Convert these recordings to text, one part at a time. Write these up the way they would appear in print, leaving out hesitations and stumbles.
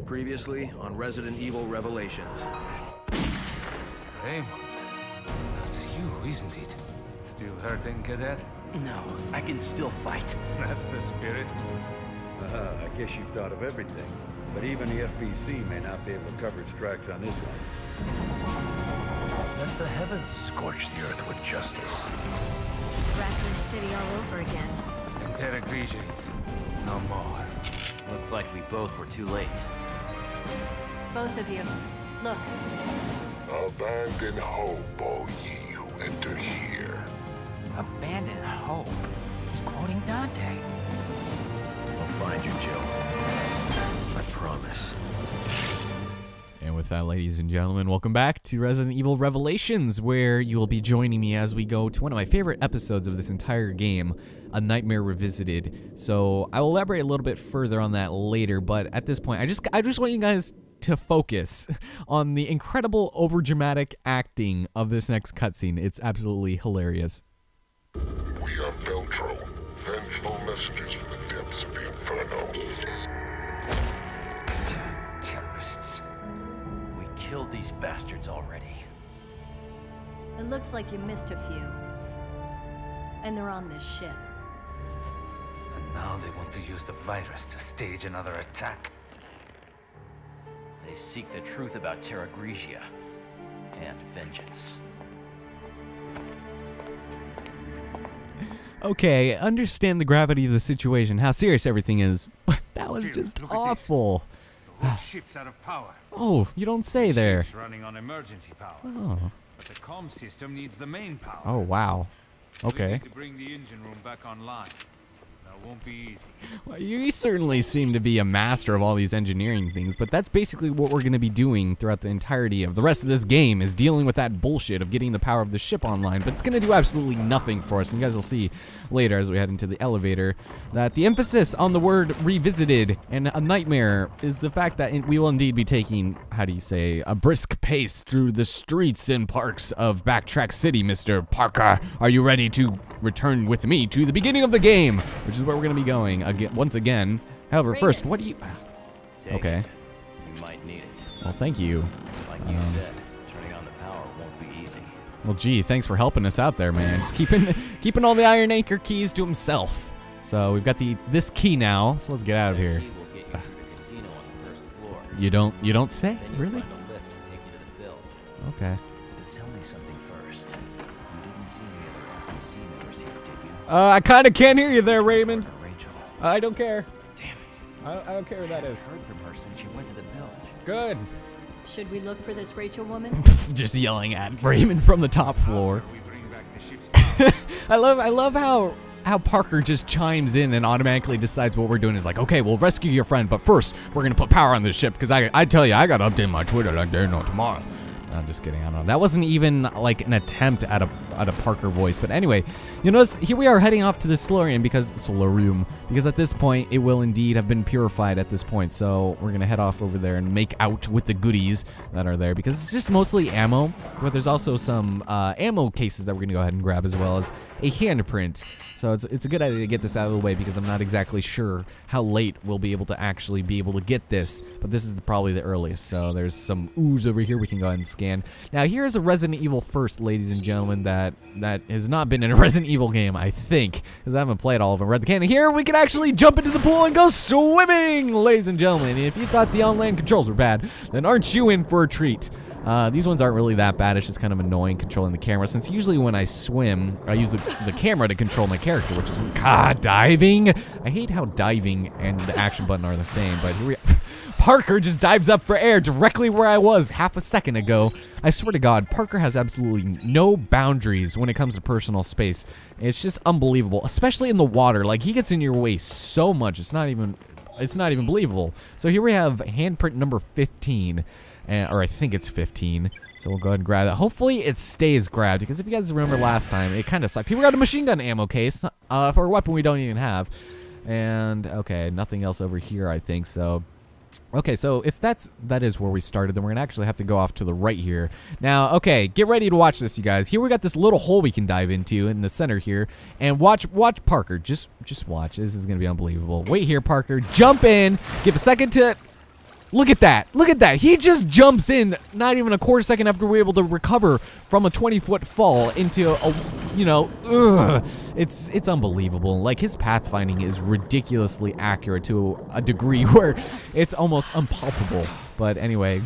Previously on Resident Evil Revelations. Raymond, that's you, isn't it? Still hurting, cadet? No, I can still fight. That's the spirit. I guess you've thought of everything. But even the FBC may not be able to cover its tracks on this one. Let the heavens scorch the earth with justice. Raccoon City all over again. And Terra Grigia is no more. Looks like we both were too late. Both of you. Look. Abandon hope, all ye who enter here. Abandon hope? He's quoting Dante. I'll find you, Jill. I promise. And with that, ladies and gentlemen, welcome back to Resident Evil Revelations, where you will be joining me as we go to one of my favorite episodes of this entire game, A Nightmare Revisited. So I will elaborate a little bit further on that later, but at this point, I just want you guys to focus on the incredible overdramatic acting of this next cutscene. It's absolutely hilarious. We are Veltro, vengeful messengers from the depths of the Inferno. Terrorists. We killed these bastards already. It looks like you missed a few. And they're on this ship. And now they want to use the virus to stage another attack. They seek the truth about Terra Grigia and vengeance. Okay, understand the gravity of the situation, how serious everything is. But that was just awful. The whole ship's out of power. Oh, you don't say there. Ship's running on emergency power. Oh. But the comm system needs the main power. Oh, wow. We Okay. need to bring the engine room back online. That won't be easy. Well, you certainly seem to be a master of all these engineering things, but that's basically what we're going to be doing throughout the entirety of the rest of this game, is dealing with that bullshit of getting the power of the ship online. But it's going to do absolutely nothing for us, and you guys will see later as we head into the elevator that the emphasis on the word revisited and a nightmare is the fact that we will indeed be taking, how do you say, a brisk pace through the streets and parks of Backtrack City, Mr. Parker. Are you ready to return with me to the beginning of the game, which is where we're going to be going again, once again. However, first, what do you... Okay. You might need it. Well, thank you. Like you said, turning on the power won't be easy. Well, gee, thanks for helping us out there, man. Just keeping all the Iron Anchor keys to himself. So we've got this key now, so let's get out of here. That key will get you to the casino on the first floor. You don't say? Then you'll Really? find a lift to take you to the bilge. Okay. But tell me something first. You didn't see any other NPC members here, did you? I kind of can't hear you there, Raymond. Or Rachel. I don't care. Damn it. I don't care who that is. I heard from her since she went to the bilge. Good. Should we look for this Rachel woman? Just yelling at Raymond from the top floor. After we bring back the ship's power. I love how Parker just chimes in and automatically decides what we're doing is like, okay, we'll rescue your friend, but first we're gonna put power on this ship because I tell you, I gotta update my Twitter like there no tomorrow. I'm just kidding. I don't know. That wasn't even like an attempt at a Parker voice. But anyway, you notice here we are heading off to the solarium because at this point it will indeed have been purified at this point. So we're gonna head off over there and make out with the goodies that are there because it's just mostly ammo. But there's also some ammo cases that we're gonna go ahead and grab as well as a handprint. So it's a good idea to get this out of the way because I'm not exactly sure how late we'll be able to actually be able to get this. But this is probably the earliest. So there's some ooze over here we can go ahead and scan. Now here's a Resident Evil first, ladies and gentlemen, that has not been in a Resident Evil game, I think, because I haven't played all of them. Read the cannon. Here we can actually jump into the pool and go swimming, ladies and gentlemen. And if you thought the on-land controls were bad, then aren't you in for a treat? These ones aren't really that bad. It's just kind of annoying controlling the camera, since usually when I swim, I use the camera to control my character, which is diving. I hate how diving and the action button are the same, but here we Parker just dives up for air directly where I was half a second ago. I swear to God, Parker has absolutely no boundaries when it comes to personal space. It's just unbelievable, especially in the water. Like, he gets in your way so much, it's not even believable. So here we have handprint number 15. Or I think it's 15. So we'll go ahead and grab that. Hopefully it stays grabbed, because if you guys remember last time, it kind of sucked. Here we got a machine gun ammo case for a weapon we don't even have. And, okay, nothing else over here, I think. So, okay, so if that is where we started, then we're going to actually have to go off to the right here. Now, okay, get ready to watch this, you guys. Here we got this little hole we can dive into in the center here. And watch Parker. Just watch. This is going to be unbelievable. Wait here, Parker. Jump in. Give a second to... Look at that. Look at that. He just jumps in not even a quarter second after we're able to recover from a 20-foot fall into a, you know, it's unbelievable. Like, his pathfinding is ridiculously accurate to a degree where it's almost unpalpable. But anyway,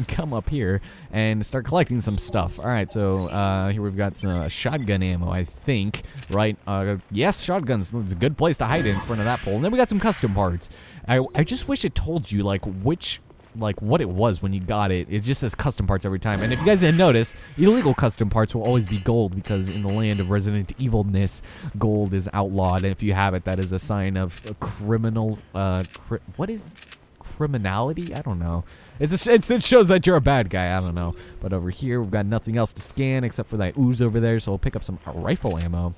come up here and start collecting some stuff. All right, so here we've got some shotgun ammo, I think, right? Yes, shotguns. It's a good place to hide in front of that pole. And then we got some custom parts. I just wish it told you, like, what it was when you got it. It just says custom parts every time. And if you guys didn't notice, illegal custom parts will always be gold because in the land of Resident Evilness, gold is outlawed. And if you have it, that is a sign of a criminal, what is criminality? I don't know. It shows that you're a bad guy. I don't know. But over here, we've got nothing else to scan except for that ooze over there. So we'll pick up some rifle ammo.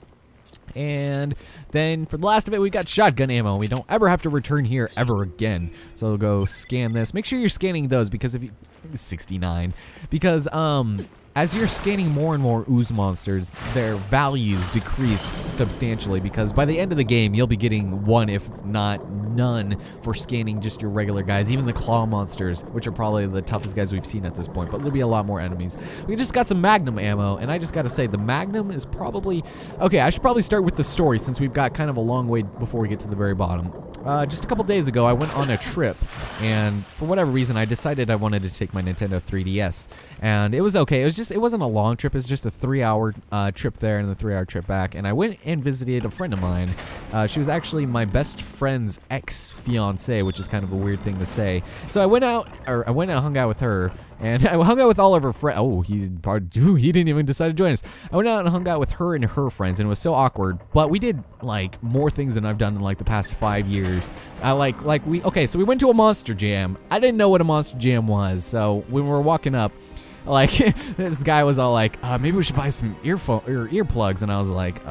And then for the last of it, we got shotgun ammo. We don't ever have to return here ever again. So we'll go scan this. Make sure you're scanning those because if you 69 because as you're scanning more and more ooze monsters, their values decrease substantially because by the end of the game, you'll be getting one, if not none, for scanning just your regular guys, even the claw monsters, which are probably the toughest guys we've seen at this point, but there'll be a lot more enemies. We just got some Magnum ammo, and I just gotta say, the Magnum is probably... Okay, I should probably start with the story since we've got kind of a long way before we get to the very bottom. Just a couple days ago, I went on a trip, and for whatever reason, I decided I wanted to take my Nintendo 3DS, and it was okay. It wasn't a long trip. It was just a 3-hour trip there and a 3-hour trip back, and I went and visited a friend of mine. She was actually my best friend's ex-fiance, which is kind of a weird thing to say. So I went out and hung out with her, and I hung out with all of her friends. Oh, he didn't even decide to join us. I went out and hung out with her and her friends, and it was so awkward. But we did like more things than I've done in like the past 5 years. So we went to a Monster Jam. I didn't know what a Monster Jam was, so when we were walking up, like this guy was all like, maybe we should buy some earplugs, and I was like,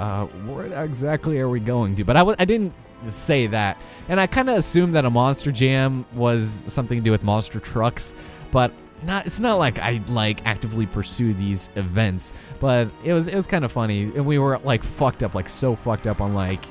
where exactly are we going to? But I didn't say that, and I kind of assumed that a Monster Jam was something to do with monster trucks, but it's not like I actively pursue these events, but it was kind of funny, and we were like so fucked up on like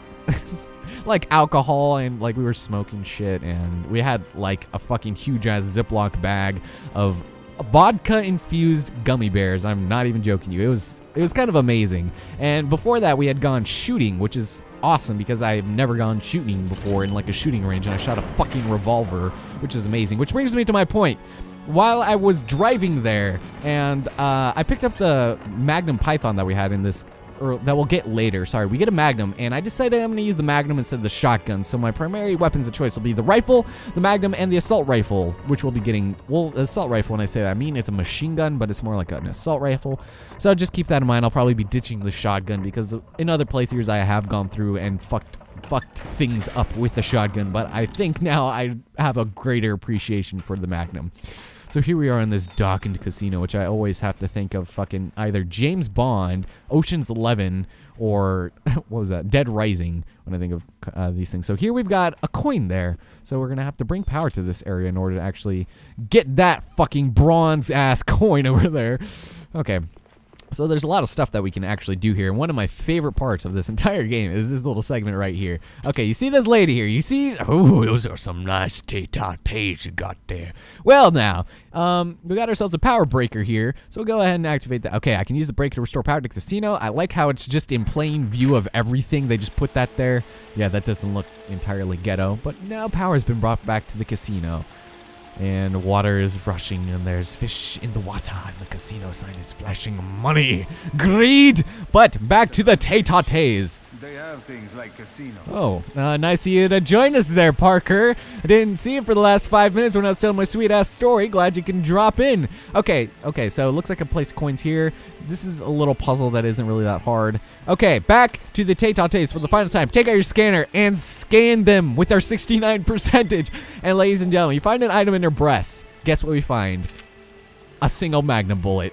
like alcohol, and like we were smoking shit, and we had like a fucking huge ass Ziploc bag of vodka infused gummy bears. I'm not even joking you. It was kind of amazing. And before that, we had gone shooting, which is awesome because I've never gone shooting before in like a shooting range, and I shot a fucking revolver, which is amazing. Which brings me to my point. While I was driving there, and I picked up the Magnum Python that we had in this, or that we'll get later. Sorry, we get a Magnum, and I decided I'm going to use the Magnum instead of the shotgun. So my primary weapons of choice will be the rifle, the Magnum, and the assault rifle, which we'll be getting. Well, the assault rifle, when I say that, I mean it's a machine gun, but it's more like an assault rifle. So just keep that in mind. I'll probably be ditching the shotgun because in other playthroughs I have gone through and fucked things up with the shotgun, but I think now I have a greater appreciation for the Magnum. So here we are in this darkened casino, which I always have to think of fucking either James Bond, Ocean's 11, or what was that? Dead Rising when I think of these things. So here we've got a coin there. So we're going to have to bring power to this area in order to actually get that fucking bronze-ass coin over there. Okay. So there's a lot of stuff that we can actually do here. And one of my favorite parts of this entire game is this little segment right here. Okay, you see this lady here. You see? Oh, those are some nice tete-a-tetes you got there. Well, now, we got ourselves a power breaker here. So we'll go ahead and activate that. Okay, I can use the breaker to restore power to the casino. I like how it's just in plain view of everything. They just put that there. Yeah, that doesn't look entirely ghetto. But now power has been brought back to the casino. And water is rushing, and there's fish in the water, and the casino sign is flashing money. Greed! But back to the tete-a-tetes. They have things like casinos. Oh, nice of you to join us there, Parker. I didn't see you for the last 5 minutes when I was telling my sweet-ass story. Glad you can drop in. Okay, so it looks like I placed coins here. This is a little puzzle that isn't really that hard. Okay, back to the tete-a-tetes for the final time. Take out your scanner and scan them with our 69 percentage. And ladies and gentlemen, you find an item in their breasts. Guess what we find? A single Magnum bullet.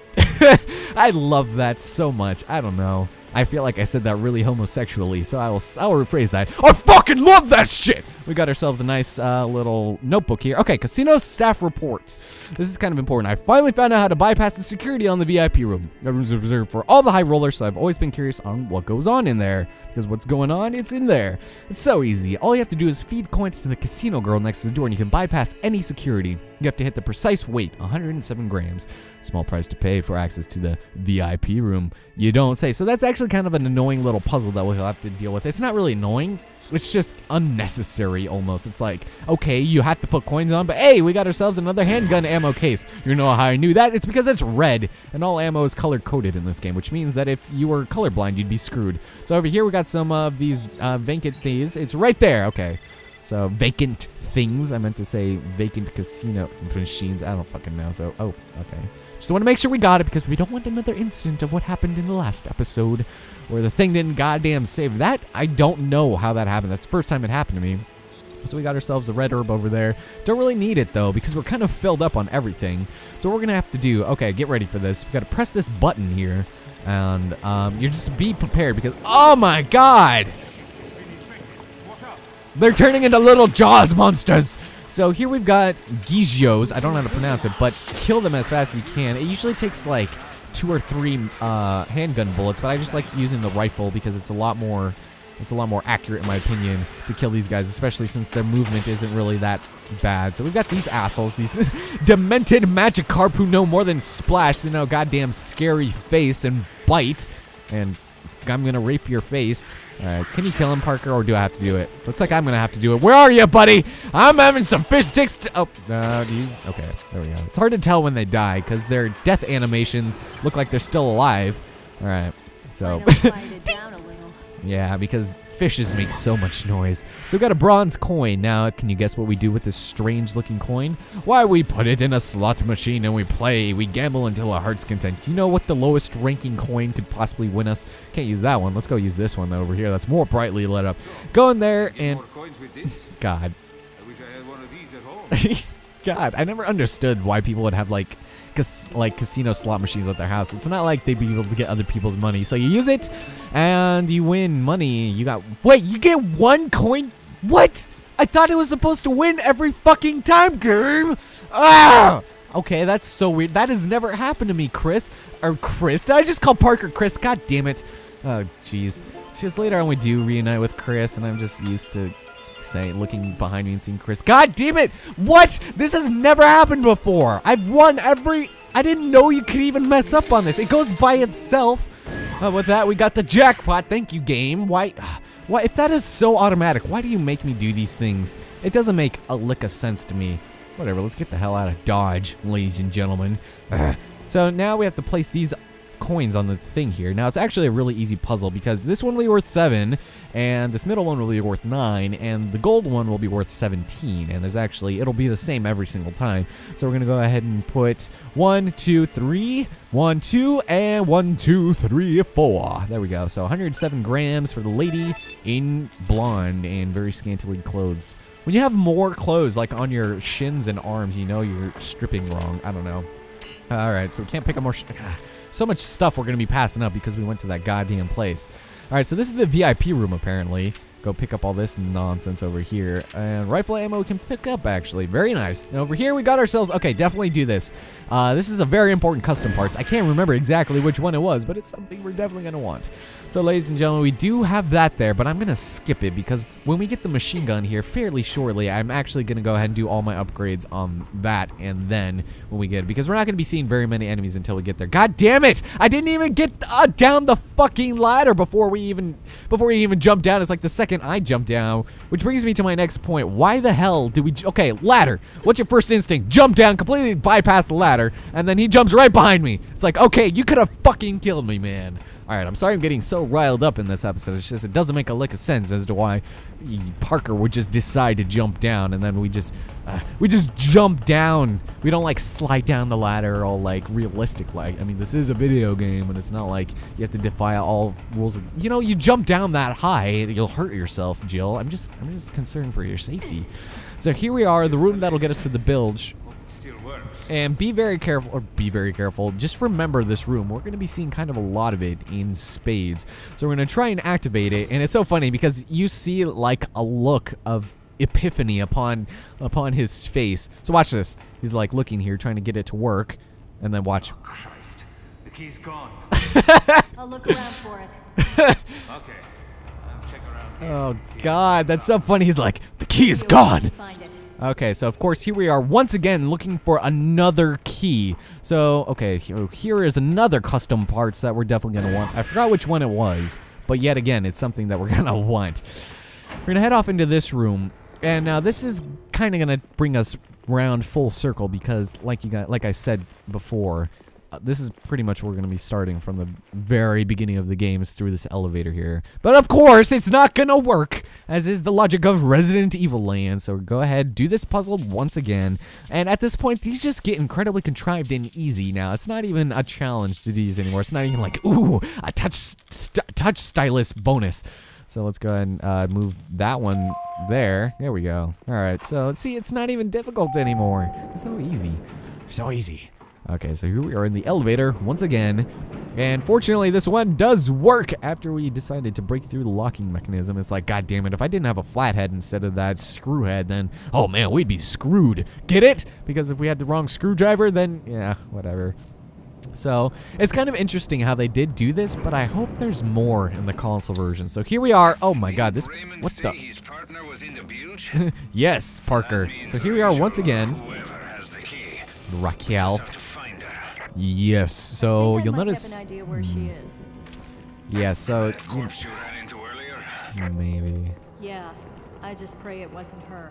I love that so much. I don't know. I feel like I said that really homosexually, so I'll rephrase that. I fucking love that shit! we got ourselves a nice little notebook here. Okay, casino staff report. This is kind of important. I finally found out how to bypass the security on the VIP room. That room's reserved for all the high rollers, so I've always been curious on what goes on in there. Because what's going on, it's in there. It's so easy. All you have to do is feed coins to the casino girl next to the door, and you can bypass any security. You have to hit the precise weight, 107 grams. Small price to pay for access to the VIP room. You don't say. So that's actually kind of an annoying little puzzle that we'll have to deal with. It's not really annoying. It's just unnecessary almost. It's like, okay, you have to put coins on, but hey, we got ourselves another handgun ammo case. You know how I knew that? It's because it's red, and all ammo is color-coded in this game, which means that if you were colorblind, you'd be screwed. So over here, we got some of these vacant things. It's right there. Okay. So vacant things. I meant to say vacant casino machines. I don't fucking know. So, oh, okay. Just want to make sure we got it because we don't want another incident of what happened in the last episode where the thing didn't goddamn save. That, I don't know how that happened. That's the first time it happened to me. So we got ourselves a red herb over there. Don't really need it, though, because we're kind of filled up on everything. So what we're going to have to do, okay, get ready for this. We got to press this button here, and you just be prepared because, oh my god! They're turning into little Jaws monsters! So here we've got Gigios. I don't know how to pronounce it, but kill them as fast as you can. It usually takes like 2 or 3 handgun bullets, but I just like using the rifle because it's a lot more accurate in my opinion to kill these guys, especially since their movement isn't really that bad. So we've got these assholes, these demented Magikarp who know more than splash. They know goddamn scary face and bite, and I'm gonna rape your face. Alright, can you kill him, Parker, or do I have to do it? Looks like I'm gonna have to do it. Where are you, buddy? I'm having some fish sticks to— oh, he's— okay, there we go. It's hard to tell when they die, because their death animations look like they're still alive. Alright, so— yeah, because fishes make so much noise. So we've got a bronze coin. Now, can you guess what we do with this strange-looking coin? Why, we put it in a slot machine and we play. We gamble until our heart's content. Do you know what the lowest-ranking coin could possibly win us? Can't use that one. Let's go use this one over here. That's more brightly lit up. Go in there and— More coins with this? God. I wish I had one of these at home. God, I never understood why people would have like casino slot machines at their house. It's not like they'd be able to get other people's money. So you use it and you win money. You got— wait, you get 1 coin? What? I thought it was supposed to win every fucking time, game. Ah! Okay, that's so weird. That has never happened to me, Chris. Or Chris. Did I just call Parker Chris? God damn it. Oh, jeez. It's just later on we do reunite with Chris, and I'm just used to looking behind me and seeing Chris. God damn it! What? This has never happened before. I've won every— I didn't know you could even mess up on this. It goes by itself. With that, we got the jackpot. Thank you, game. Why? If that is so automatic, why do you make me do these things? It doesn't make a lick of sense to me. Whatever, let's get the hell out of Dodge, ladies and gentlemen. So now we have to place these coins on the thing here. Now, it's actually a really easy puzzle because this one will be worth 7, and this middle one will be worth 9, and the gold one will be worth 17. And there's actually— it'll be the same every single time. So we're gonna go ahead and put 1, 2, 3, 1, 2, and 1, 2, 3, 4. There we go. So 107 grams for the lady in blonde and very scantily clothes. When you have more clothes like on your shins and arms, you know you're stripping wrong. I don't know. All right, so we can't pick up more— so much stuff we're going to be passing up because we went to that goddamn place. All right, so this is the VIP room, apparently. Go pick up all this nonsense over here. And rifle ammo we can pick up, actually. Very nice. And over here, we got ourselves— okay, definitely do this. This is a very important custom parts. I can't remember exactly which one it was, but it's something we're definitely going to want. So, ladies and gentlemen, we do have that there, but I'm going to skip it because when we get the machine gun here fairly shortly, I'm actually going to go ahead and do all my upgrades on that and then when we get it, because we're not going to be seeing very many enemies until we get there. God damn it! I didn't even get down the fucking ladder before we even jumped down. It's like the second I jumped down, which brings me to my next point. Why the hell do we— okay, ladder. What's your first instinct? Jump down, completely bypass the ladder, and then he jumps right behind me. It's like, okay, you could have fucking killed me, man. Alright, I'm sorry I'm getting so riled up in this episode. It's just, it doesn't make a lick of sense as to why Parker would just decide to jump down, and then we just jump down. We don't, like, slide down the ladder all, like, realistic, like. I mean, this is a video game, and it's not like you have to defy all rules. You know, you jump down that high, you'll hurt yourself, Jill. I'm just concerned for your safety. So here we are, the room that'll get us to the bilge. And be very careful. Just remember this room. We're going to be seeing kind of a lot of it in spades. So we're going to try and activate it. And it's so funny because you see like a look of epiphany upon his face. So watch this. He's like looking here, trying to get it to work, and then watch. Oh, Christ. The key's gone. I'll look around for it. Okay. I'll check around here. Oh God, that's so funny. He's like, the key is gone. Find it. Okay, so of course here we are once again looking for another key. So okay, here is another custom parts that we're definitely gonna want. I forgot which one it was, but yet again, it's something that we're gonna want. We're gonna head off into this room, and now this is kind of gonna bring us round full circle because, like I said before, this is pretty much where we're going to be starting from the very beginning of the game is through this elevator here. But of course, it's not going to work, as is the logic of Resident Evil Land. So go ahead, do this puzzle once again. And at this point, these just get incredibly contrived and easy now. It's not even a challenge to do these anymore. It's not even like, ooh, a touch stylus bonus. So let's go ahead and move that one there. There we go. All right, so see, it's not even difficult anymore. It's so easy. So easy. Okay, so here we are in the elevator once again. And fortunately, this one does work after we decided to break through the locking mechanism. It's like, God damn it, if I didn't have a flathead instead of that screw head, then, oh man, we'd be screwed. Get it? Because if we had the wrong screwdriver, then, yeah, whatever. So, it's kind of interesting how they did do this, but I hope there's more in the console version. So here we are. Oh my God, this, what the? His partner was in the bilge? Yes, Parker. So here we are once again. Whoever has the key. Raquel. Have to find her. Yes, so I think I you'll might notice. have an idea where she is. Yeah, so Corpse you ran into earlier? maybe. Yeah, I just pray it wasn't her.